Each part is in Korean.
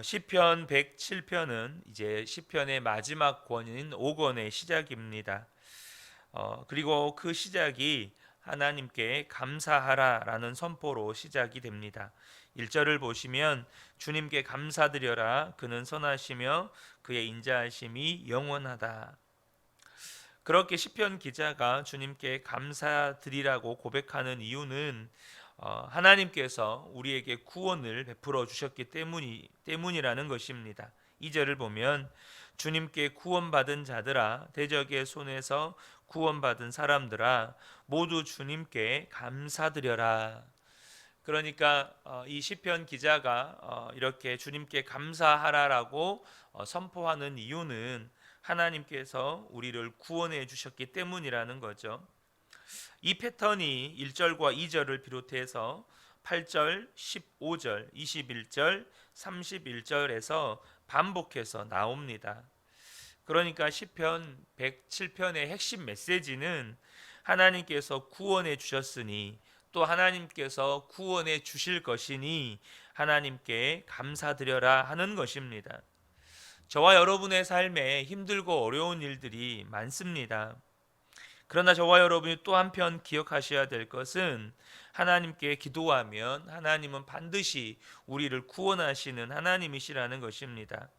시편 107편은 이제 시편의 마지막 권인 5권의 시작입니다. 그리고 그 시작이 하나님께 감사하라라는 선포로 시작이 됩니다. 1절을 보시면 주님께 감사드려라 그는 선하시며 그의 인자하심이 영원하다. 그렇게 시편 기자가 주님께 감사드리라고 고백하는 이유는 하나님께서 우리에게 구원을 베풀어 주셨기 때문이라는 것입니다. 2절을 보면 주님께 구원받은 자들아 대적의 손에서 구원받은 사람들아 모두 주님께 감사드려라. 그러니까 이 시편 기자가 이렇게 주님께 감사하라라고 선포하는 이유는 하나님께서 우리를 구원해 주셨기 때문이라는 거죠. 이 패턴이 1절과 2절을 비롯해서 8절, 15절, 21절, 31절에서 반복해서 나옵니다. 그러니까 시편 107편의 핵심 메시지는 하나님께서 구원해 주셨으니 또 하나님께서 구원해 주실 것이니 하나님께 감사드려라 하는 것입니다. 저와 여러분의 삶에 힘들고 어려운 일들이 많습니다. 그러나 저와 여러분이 또 한편 기억하셔야 될 것은 하나님께 기도하면 하나님은 반드시 우리를 구원하시는 하나님이시라는 것입니다.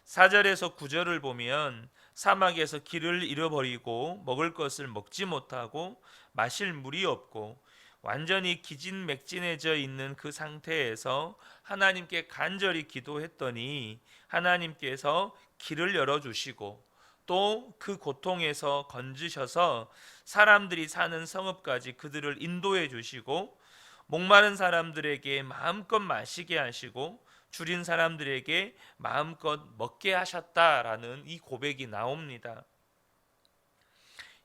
4절에서 9절을 보면 사막에서 길을 잃어버리고 먹을 것을 먹지 못하고 마실 물이 없고 완전히 기진맥진해져 있는 그 상태에서 하나님께 간절히 기도했더니 하나님께서 길을 열어주시고 또 그 고통에서 건지셔서 사람들이 사는 성읍까지 그들을 인도해 주시고 목마른 사람들에게 마음껏 마시게 하시고 줄인 사람들에게 마음껏 먹게 하셨다라는 이 고백이 나옵니다.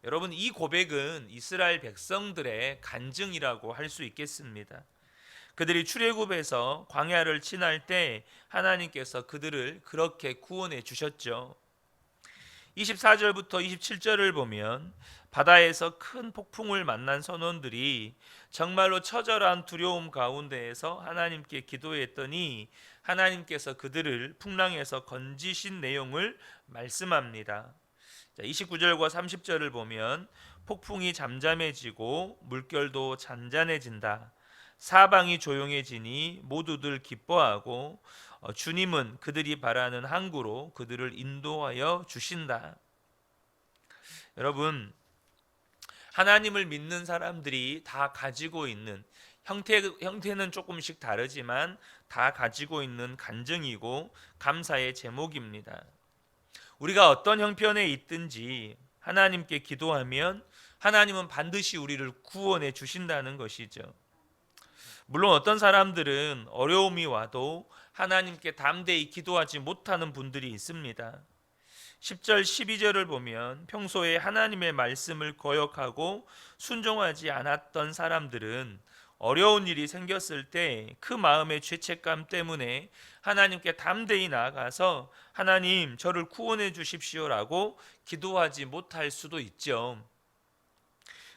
여러분, 이 고백은 이스라엘 백성들의 간증이라고 할 수 있겠습니다. 그들이 출애굽에서 광야를 지날 때 하나님께서 그들을 그렇게 구원해 주셨죠. 24절부터 27절을 보면 바다에서 큰 폭풍을 만난 선원들이 정말로 처절한 두려움 가운데에서 하나님께 기도했더니 하나님께서 그들을 풍랑에서 건지신 내용을 말씀합니다. 29절과 30절을 보면 폭풍이 잠잠해지고 물결도 잔잔해진다. 사방이 조용해지니 모두들 기뻐하고 주님은 그들이 바라는 항구로 그들을 인도하여 주신다. 여러분, 하나님을 믿는 사람들이 다 가지고 있는 형태는 조금씩 다르지만 다 가지고 있는 간증이고 감사의 제목입니다. 우리가 어떤 형편에 있든지 하나님께 기도하면 하나님은 반드시 우리를 구원해 주신다는 것이죠. 물론 어떤 사람들은 어려움이 와도 하나님께 담대히 기도하지 못하는 분들이 있습니다. 10절 12절을 보면 평소에 하나님의 말씀을 거역하고 순종하지 않았던 사람들은 어려운 일이 생겼을 때 그 마음의 죄책감 때문에 하나님께 담대히 나아가서 하나님 저를 구원해 주십시오라고 기도하지 못할 수도 있죠.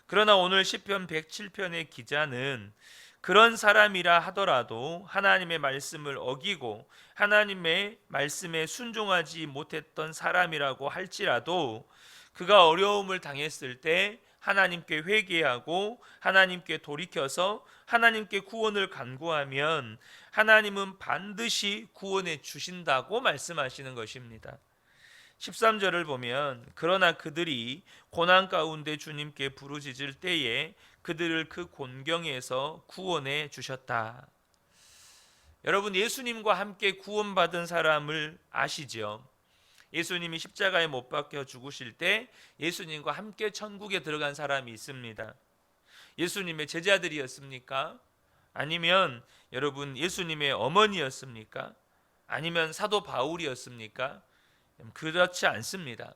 그러나 오늘 시편 107편의 기자는 그런 사람이라 하더라도 하나님의 말씀을 어기고 하나님의 말씀에 순종하지 못했던 사람이라고 할지라도 그가 어려움을 당했을 때 하나님께 회개하고 하나님께 돌이켜서 하나님께 구원을 간구하면 하나님은 반드시 구원해 주신다고 말씀하시는 것입니다. 13절을 보면 그러나 그들이 고난 가운데 주님께 부르짖을 때에 그들을 그 곤경에서 구원해 주셨다. 여러분, 예수님과 함께 구원받은 사람을 아시죠? 예수님이 십자가에 못 박혀 죽으실 때 예수님과 함께 천국에 들어간 사람이 있습니다. 예수님의 제자들이었습니까? 아니면 여러분 예수님의 어머니였습니까? 아니면 사도 바울이었습니까? 그렇지 않습니다.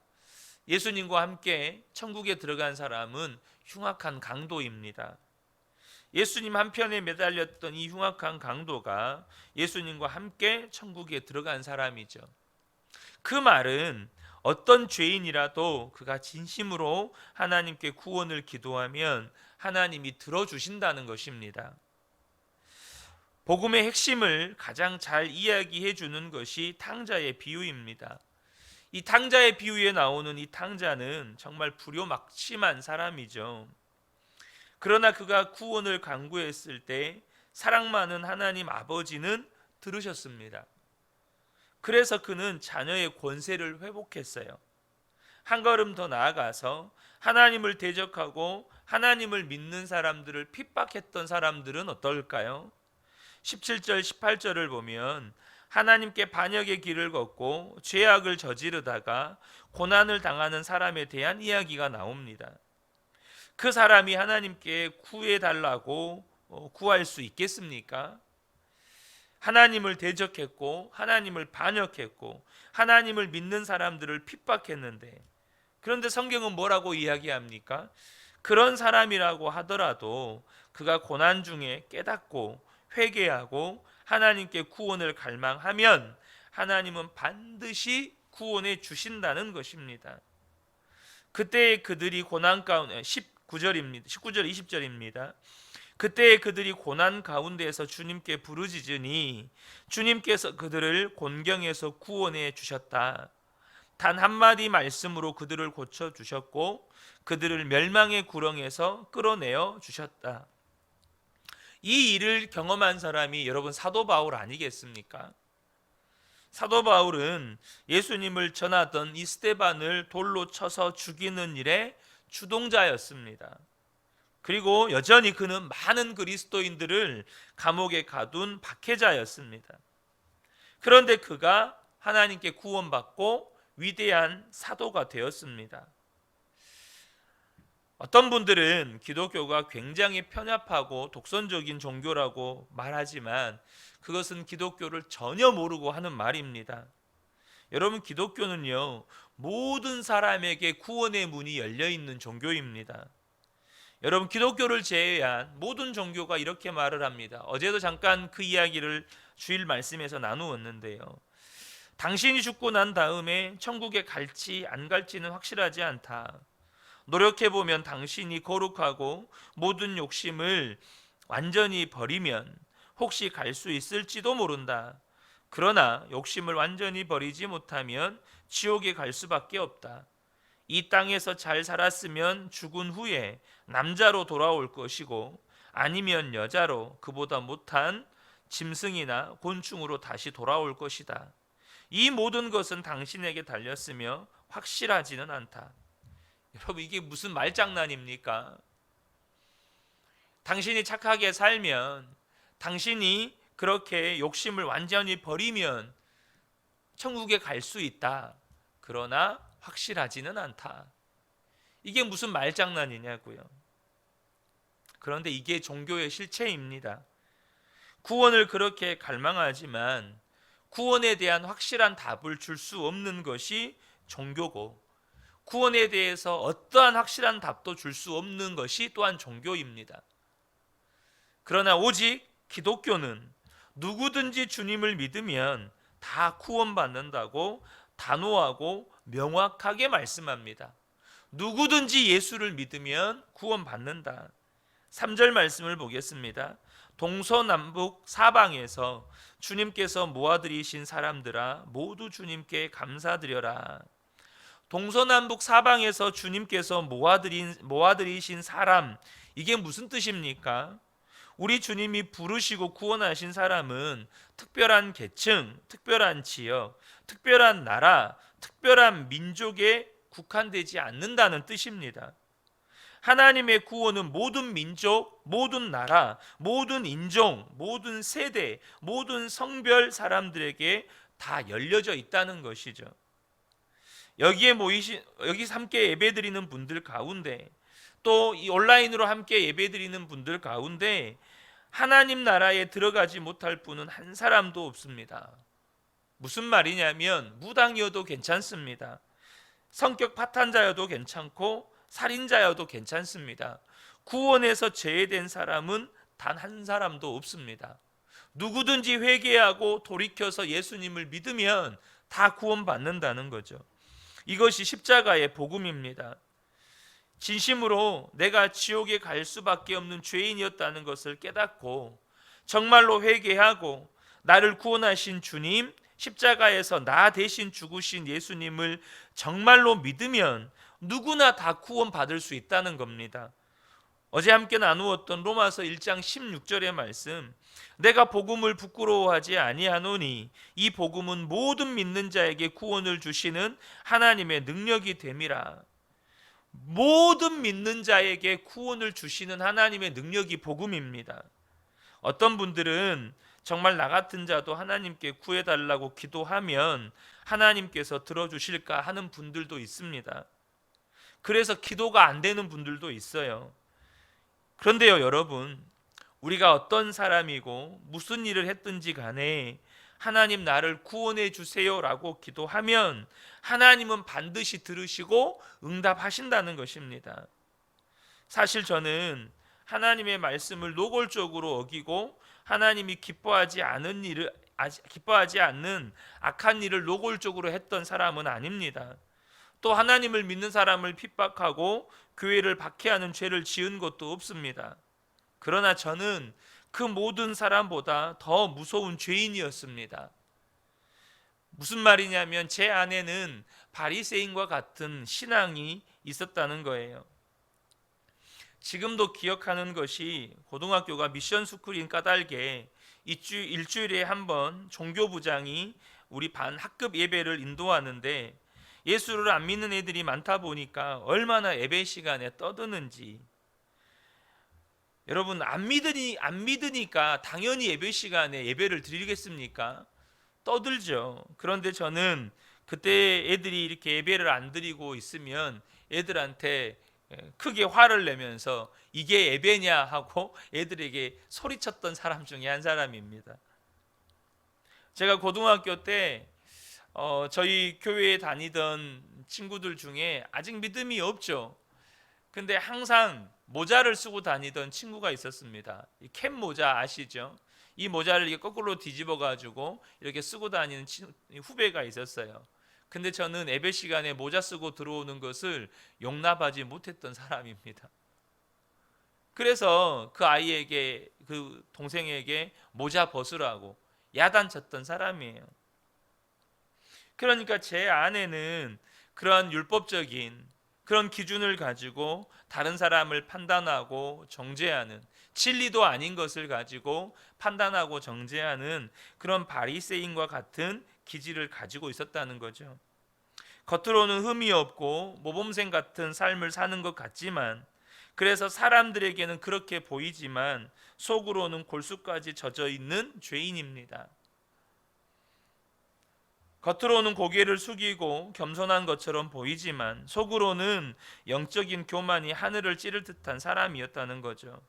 예수님과 함께 천국에 들어간 사람은 흉악한 강도입니다. 예수님 한편에 매달렸던 이 흉악한 강도가 예수님과 함께 천국에 들어간 사람이죠. 그 말은 어떤 죄인이라도 그가 진심으로 하나님께 구원을 기도하면 하나님이 들어주신다는 것입니다. 복음의 핵심을 가장 잘 이야기해 주는 것이 탕자의 비유입니다. 이 탕자의 비유에 나오는 이 탕자는 정말 불효막심한 사람이죠. 그러나 그가 구원을 간구했을 때 사랑 많은 하나님 아버지는 들으셨습니다. 그래서 그는 자녀의 권세를 회복했어요. 한 걸음 더 나아가서 하나님을 대적하고 하나님을 믿는 사람들을 핍박했던 사람들은 어떨까요? 17절 18절을 보면 하나님께 반역의 길을 걷고 죄악을 저지르다가 고난을 당하는 사람에 대한 이야기가 나옵니다. 그 사람이 하나님께 구해달라고 구할 수 있겠습니까? 하나님을 대적했고 하나님을 반역했고 하나님을 믿는 사람들을 핍박했는데, 그런데 성경은 뭐라고 이야기합니까? 그런 사람이라고 하더라도 그가 고난 중에 깨닫고 회개하고 하나님께 구원을 갈망하면 하나님은 반드시 구원해 주신다는 것입니다. 그때 그들이 고난 가운데 19절 20절입니다. 그때 그들이 고난 가운데에서 주님께 부르짖으니 주님께서 그들을 곤경에서 구원해 주셨다. 단 한마디 말씀으로 그들을 고쳐 주셨고 그들을 멸망의 구렁에서 끌어내어 주셨다. 이 일을 경험한 사람이 여러분 사도 바울 아니겠습니까? 사도 바울은 예수님을 전하던 이 스데반을 돌로 쳐서 죽이는 일에 주동자였습니다. 그리고 여전히 그는 많은 그리스도인들을 감옥에 가둔 박해자였습니다. 그런데 그가 하나님께 구원받고 위대한 사도가 되었습니다. 어떤 분들은 기독교가 굉장히 편협하고 독선적인 종교라고 말하지만 그것은 기독교를 전혀 모르고 하는 말입니다. 여러분, 기독교는요, 모든 사람에게 구원의 문이 열려 있는 종교입니다. 여러분, 기독교를 제외한 모든 종교가 이렇게 말을 합니다. 어제도 잠깐 그 이야기를 주일 말씀에서 나누었는데요. 당신이 죽고 난 다음에 천국에 갈지 안 갈지는 확실하지 않다. 노력해보면 당신이 거룩하고 모든 욕심을 완전히 버리면 혹시 갈 수 있을지도 모른다. 그러나 욕심을 완전히 버리지 못하면 지옥에 갈 수밖에 없다. 이 땅에서 잘 살았으면 죽은 후에 남자로 돌아올 것이고 아니면 여자로 그보다 못한 짐승이나 곤충으로 다시 돌아올 것이다. 이 모든 것은 당신에게 달렸으며 확실하지는 않다. 여러분, 이게 무슨 말장난입니까? 당신이 착하게 살면, 당신이 그렇게 욕심을 완전히 버리면 천국에 갈 수 있다. 그러나 확실하지는 않다. 이게 무슨 말장난이냐고요. 그런데 이게 종교의 실체입니다. 구원을 그렇게 갈망하지만 구원에 대한 확실한 답을 줄 수 없는 것이 종교고, 구원에 대해서 어떠한 확실한 답도 줄 수 없는 것이 또한 종교입니다. 그러나 오직 기독교는 누구든지 주님을 믿으면 다 구원받는다고 단호하고 명확하게 말씀합니다. 누구든지 예수를 믿으면 구원받는다. 3절 말씀을 보겠습니다. 동서남북 사방에서 주님께서 모아들이신 사람들아 모두 주님께 감사드려라. 동서남북 사방에서 주님께서 모아들이신 사람, 이게 무슨 뜻입니까? 우리 주님이 부르시고 구원하신 사람은 특별한 계층, 특별한 지역, 특별한 나라, 특별한 민족에 국한되지 않는다는 뜻입니다. 하나님의 구원은 모든 민족, 모든 나라, 모든 인종, 모든 세대, 모든 성별 사람들에게 다 열려져 있다는 것이죠. 여기에 여기서 함께 예배드리는 분들 가운데, 또 이 온라인으로 함께 예배드리는 분들 가운데 하나님 나라에 들어가지 못할 분은 한 사람도 없습니다. 무슨 말이냐면 무당이어도 괜찮습니다. 성격 파탄자여도 괜찮고 살인자여도 괜찮습니다. 구원에서 제외된 사람은 단 한 사람도 없습니다. 누구든지 회개하고 돌이켜서 예수님을 믿으면 다 구원받는다는 거죠. 이것이 십자가의 복음입니다. 진심으로 내가 지옥에 갈 수밖에 없는 죄인이었다는 것을 깨닫고 정말로 회개하고 나를 구원하신 주님, 십자가에서 나 대신 죽으신 예수님을 정말로 믿으면 누구나 다 구원받을 수 있다는 겁니다. 어제 함께 나누었던 로마서 1장 16절의 말씀, 내가 복음을 부끄러워하지 아니하노니 이 복음은 모든 믿는 자에게 구원을 주시는 하나님의 능력이 됨이라. 모든 믿는 자에게 구원을 주시는 하나님의 능력이 복음입니다. 어떤 분들은 정말 나 같은 자도 하나님께 구해달라고 기도하면 하나님께서 들어주실까 하는 분들도 있습니다. 그래서 기도가 안 되는 분들도 있어요. 그런데요, 여러분, 우리가 어떤 사람이고 무슨 일을 했든지 간에 하나님 나를 구원해 주세요라고 기도하면 하나님은 반드시 들으시고 응답하신다는 것입니다. 사실 저는 하나님의 말씀을 노골적으로 어기고 하나님이 기뻐하지 않는 악한 일을 노골적으로 했던 사람은 아닙니다. 또 하나님을 믿는 사람을 핍박하고 교회를 박해하는 죄를 지은 것도 없습니다. 그러나 저는 그 모든 사람보다 더 무서운 죄인이었습니다. 무슨 말이냐면 제 안에는 바리새인과 같은 신앙이 있었다는 거예요. 지금도 기억하는 것이 고등학교가 미션 스쿨인 까닭에 일주일에 한 번 종교부장이 우리 반 학급 예배를 인도하는데 예수를 안 믿는 애들이 많다 보니까 얼마나 예배 시간에 떠드는지. 여러분, 안 믿으니까 당연히 예배 시간에 예배를 드리겠습니까? 떠들죠. 그런데 저는 그때 애들이 이렇게 예배를 안 드리고 있으면 애들한테 크게 화를 내면서 이게 예배냐 하고 애들에게 소리쳤던 사람 중에 한 사람입니다. 제가 고등학교 때 저희 교회에 다니던 친구들 중에 아직 믿음이 없죠. 근데 항상 모자를 쓰고 다니던 친구가 있었습니다. 이 캡 모자 아시죠? 이 모자를 이렇게 거꾸로 뒤집어 가지고 이렇게 쓰고 다니는 후배가 있었어요. 근데 저는 예배 시간에 모자 쓰고 들어오는 것을 용납하지 못했던 사람입니다. 그래서 그 아이에게, 그 동생에게 모자 벗으라고 야단쳤던 사람이에요. 그러니까 제 안에는 그런 율법적인 그런 기준을 가지고 다른 사람을 판단하고 정죄하는, 진리도 아닌 것을 가지고 판단하고 정죄하는 그런 바리새인과 같은 기질을 가지고 있었다는 거죠. 겉으로는 흠이 없고 모범생 같은 삶을 사는 것 같지만, 그래서 사람들에게는 그렇게 보이지만 속으로는 골수까지 젖어 있는 죄인입니다. 겉으로는 고개를 숙이고 겸손한 것처럼 보이지만 속으로는 영적인 교만이 하늘을 찌를 듯한 사람이었다는 거죠.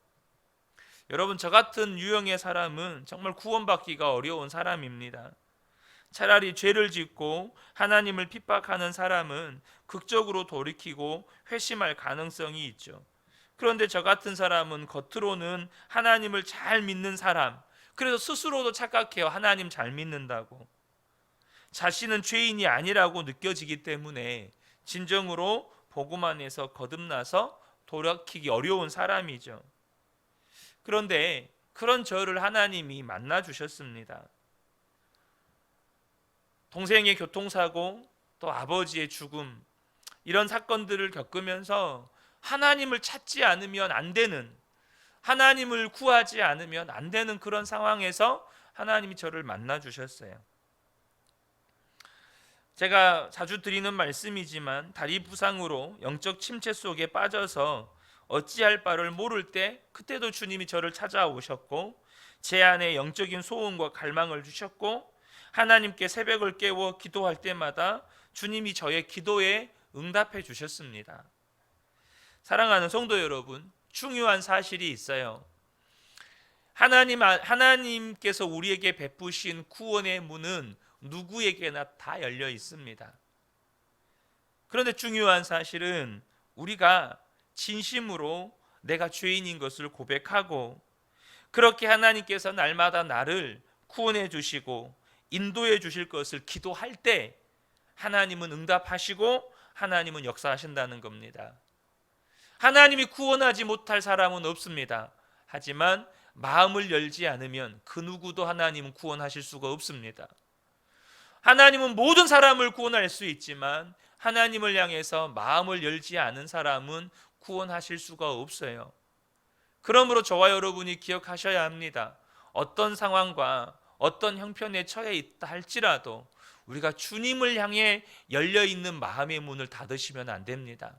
여러분, 저 같은 유형의 사람은 정말 구원받기가 어려운 사람입니다. 차라리 죄를 짓고 하나님을 핍박하는 사람은 극적으로 돌이키고 회심할 가능성이 있죠. 그런데 저 같은 사람은 겉으로는 하나님을 잘 믿는 사람, 그래서 스스로도 착각해요. 하나님 잘 믿는다고. 자신은 죄인이 아니라고 느껴지기 때문에 진정으로 복음 안에서 거듭나서 돌이키기 어려운 사람이죠. 그런데 그런 저를 하나님이 만나 주셨습니다. 동생의 교통사고, 또 아버지의 죽음, 이런 사건들을 겪으면서 하나님을 찾지 않으면 안 되는, 하나님을 구하지 않으면 안 되는 그런 상황에서 하나님이 저를 만나 주셨어요. 제가 자주 드리는 말씀이지만 다리 부상으로 영적 침체 속에 빠져서 어찌할 바를 모를 때 그때도 주님이 저를 찾아오셨고 제 안에 영적인 소원과 갈망을 주셨고 하나님께 새벽을 깨워 기도할 때마다 주님이 저의 기도에 응답해 주셨습니다. 사랑하는 성도 여러분, 중요한 사실이 있어요. 하나님께서 우리에게 베푸신 구원의 문은 누구에게나 다 열려 있습니다. 그런데 중요한 사실은 우리가 진심으로 내가 죄인인 것을 고백하고 그렇게 하나님께서 날마다 나를 구원해 주시고 인도해 주실 것을 기도할 때 하나님은 응답하시고 하나님은 역사하신다는 겁니다. 하나님이 구원하지 못할 사람은 없습니다. 하지만 마음을 열지 않으면 그 누구도 하나님은 구원하실 수가 없습니다. 하나님은 모든 사람을 구원할 수 있지만 하나님을 향해서 마음을 열지 않은 사람은 구원하실 수가 없어요. 그러므로 저와 여러분이 기억하셔야 합니다. 어떤 상황과 어떤 형편에 처해 있다 할지라도 우리가 주님을 향해 열려있는 마음의 문을 닫으시면 안 됩니다.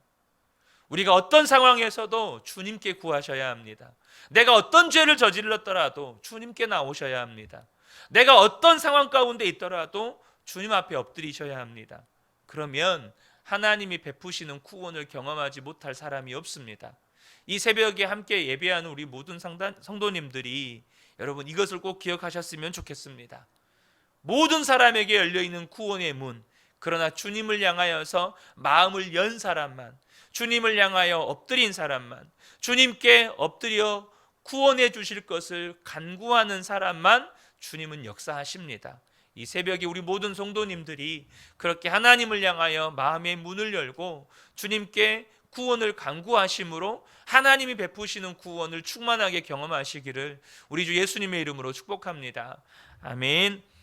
우리가 어떤 상황에서도 주님께 구하셔야 합니다. 내가 어떤 죄를 저질렀더라도 주님께 나오셔야 합니다. 내가 어떤 상황 가운데 있더라도 주님 앞에 엎드리셔야 합니다. 그러면 하나님이 베푸시는 구원을 경험하지 못할 사람이 없습니다. 이 새벽에 함께 예배하는 우리 모든 성도님들이 여러분 이것을 꼭 기억하셨으면 좋겠습니다. 모든 사람에게 열려있는 구원의 문, 그러나 주님을 향하여서 마음을 연 사람만, 주님을 향하여 엎드린 사람만, 주님께 엎드려 구원해 주실 것을 간구하는 사람만 주님은 역사하십니다. 이 새벽에 우리 모든 성도님들이 그렇게 하나님을 향하여 마음의 문을 열고 주님께 구원을 간구하심으로 하나님이 베푸시는 구원을 충만하게 경험하시기를 우리 주 예수님의 이름으로 축복합니다. 아멘.